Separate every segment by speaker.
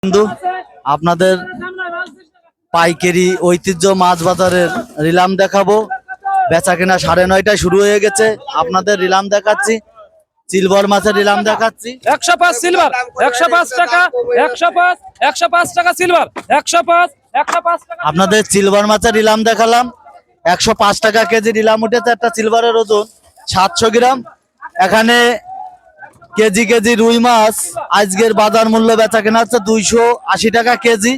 Speaker 1: বন্ধু আপনাদের পাইকারি ঐতিহ্য মাছ বাজারের রিলাম দেখাবো। বেচা কেনা 9:30টায় শুরু হয়ে গেছে। আপনাদের রিলাম দেখাচ্ছি, সিলভার মাছের রিলাম দেখাচ্ছি।
Speaker 2: 105 সিলভার 105 টাকা 105 টাকা সিলভার 105 টাকা।
Speaker 1: আপনাদের সিলভার মাছের রিলাম দেখালাম। 105 টাকা কেজি রিলাম উঠেছে। একটা সিলভারের ওজন 700 গ্রাম। এখানে কেজি কেজি রুই মাছ আজকের বাজার মূল্য বেচা কেনা হচ্ছে 280 টাকা কেজি।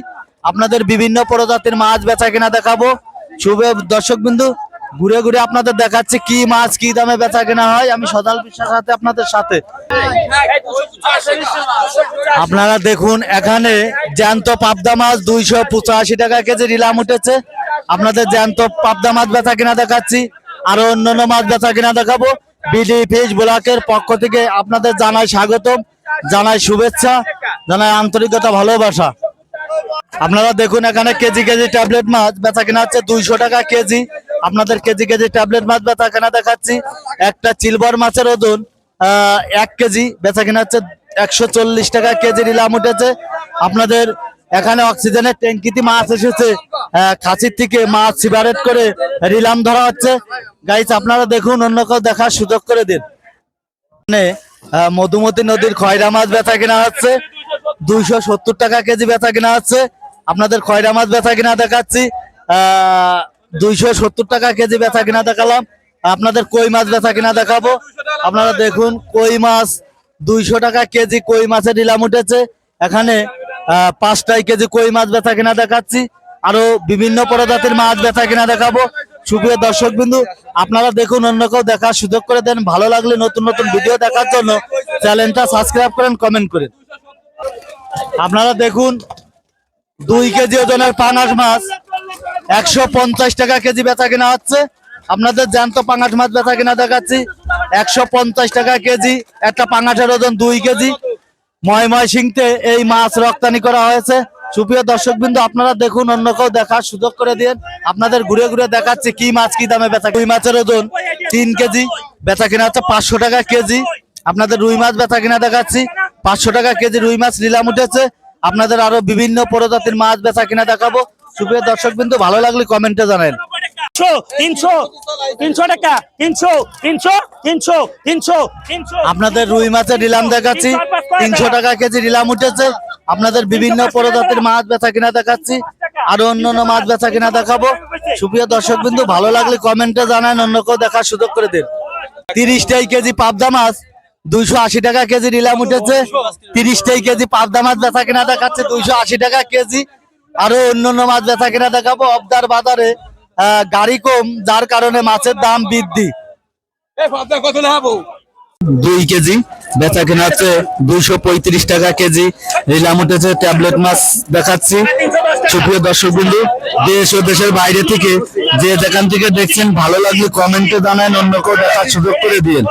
Speaker 1: আপনাদের বিভিন্ন প্রজাতির মাছ বেচা কেনা দেখাবো। শুভ দর্শক বিন্দু, ঘুরে ঘুরে আপনাদের দেখাচ্ছি কি মাছ কি দামে বেচা কেনা হয়। আমি সদাল বিশ্বাস সাথে আপনাদের সাথে। আপনারা দেখুন এখানে জ্যান্ত পাবদা মাছ 285 টাকা কেজি রিলাম উঠেছে। আপনাদের জ্যান্ত পাবদা মাছ বেচা কেনা দেখাচ্ছি। আরো অন্যান্য মাছ বেচা কেনা দেখাবো। বিডি ফিশ ব্লকের পক্ষ থেকে আপনাদের জানাই স্বাগতম, জানাই শুভেচ্ছা, জানাই আন্তরিকতা ভালোবাসা। আপনারা দেখুন এখানে কেজি কেজি ট্যাবলেট মাছ বেচা কেনা হচ্ছে 200 টাকা কেজি। আপনাদের কেজি কেজি ট্যাবলেট মাছ বেচা কেনা দেখাচ্ছি। একটা সিলভার মাছের ওজন 1 কেজি বেচা কেনা হচ্ছে 140 টাকা কেজি রিলাম উঠেছে। আপনাদের এখানে অক্সিজেনের ট্যাঙ্কিতে মাছ এসেছে, খাসির থেকে মাছ সিপারেট করে রিলাম ধরা হচ্ছে। গাইস আপনারা দেখুন, অন্য কেউ দেখার সুযোগ করে দিন। মধুমতি নদীর খয়রা মাছ বেচা কেনা হচ্ছে 270 টাকা কেজি বেচা কেনা হচ্ছে। আপনাদের খয়রা মাছ বেচা কেনা দেখাচ্ছি 270 টাকা কেজি বেচা কেনা দেখালাম। আপনাদের কই মাছ বেচা কেনা দেখাবো। আপনারা দেখুন কই মাছ 200 টাকা কেজি কই মাছের রিলাম উঠেছে। এখানে 5টাই কেজি কই মাছ বেচা কেনা দেখাচ্ছি। আরো বিভিন্ন প্রজাতির মাছ বেচা কেনা দেখাবো। সুপ্রিয় দর্শক বিন্দু, আপনারা দেখুন, অন্য কেউ দেখার সুযোগ করে দেন। ভালো লাগলে নতুন নতুন ভিডিও দেখার জন্য চ্যানেলটা সাবস্ক্রাইব করেন, কমেন্ট করেন। আপনারা দেখুন 2 কেজি ওজনের পাঙাশ মাছ 150 টাকা কেজি বেচা কেনা হচ্ছে। আপনাদের জ্যান্ত পাঙাশ মাছ বেচা কেনা দেখাচ্ছি 150 টাকা কেজি। একটা পাঙাশের ওজন 2 কেজি। ময়মনসিংহে এই মাছ রপ্তানি করা হয়েছে। সুপ্রিয় দর্শক বিন্দু, আপনারা দেখুন, অন্য কেউ দেখার সুযোগ করে দিন। আপনাদের ঘুরে ঘুরে দেখাচ্ছি কি মাছ কি দামে বেচা। রুই মাছের ওজন 3 কেজি বেচা কেনা হচ্ছে 500 টাকা কেজি। আপনাদের রুই মাছ বেচা কিনা দেখাচ্ছি 500 টাকা কেজি রুই মাছ রিলাম উঠেছে। আপনাদের আরো বিভিন্ন প্রজাতির মাছ বেচা কিনা দেখাবো। সুপ্রিয় দর্শক বিন্দু, ভালো লাগলে কমেন্টে জানান।
Speaker 2: 300 টাকা 300
Speaker 1: আপনাদের রুই মাছের রিলাম দেখাচ্ছি 300 টাকা কেজি রিলাম উঠেছে। আপনাদের বিভিন্ন প্রজাতির মাছ বেচা কিনা দেখাচ্ছি। আরো অন্যান্য মাছ বেচা কিনা দেখাবো। সুপ্রিয় দর্শক বিন্দু, ভালো লাগলে কমেন্টে জানান, অন্য কেউ দেখার সুযোগ করে দিন। 30টাই কেজি পাবদা মাছ 280 টাকা কেজি রিলাম উঠেছে। 30টাই কেজি পাবদা মাছ বেচা কিনা দেখাচ্ছে 280 টাকা কেজি। আরো অন্যান্য মাছ বেচা কিনা দেখাবো। অবদার বাজারে গাড়ি কম, যার কারণে মাছের দাম বৃদ্ধি। 2 কেজি বেচা কিনা হচ্ছে 235 টাকা কেজি রিলাম উঠেছে। ট্যাবলেট মাছ দেখাচ্ছি। সুপ্রিয় দর্শক বিন্দু, দেশ ও দেশের বাইরে থেকে যে যেখান থেকে দেখছেন, ভালো লাগলে কমেন্টে জানান, অন্য কেউ দেখার সুযোগ করে দিন।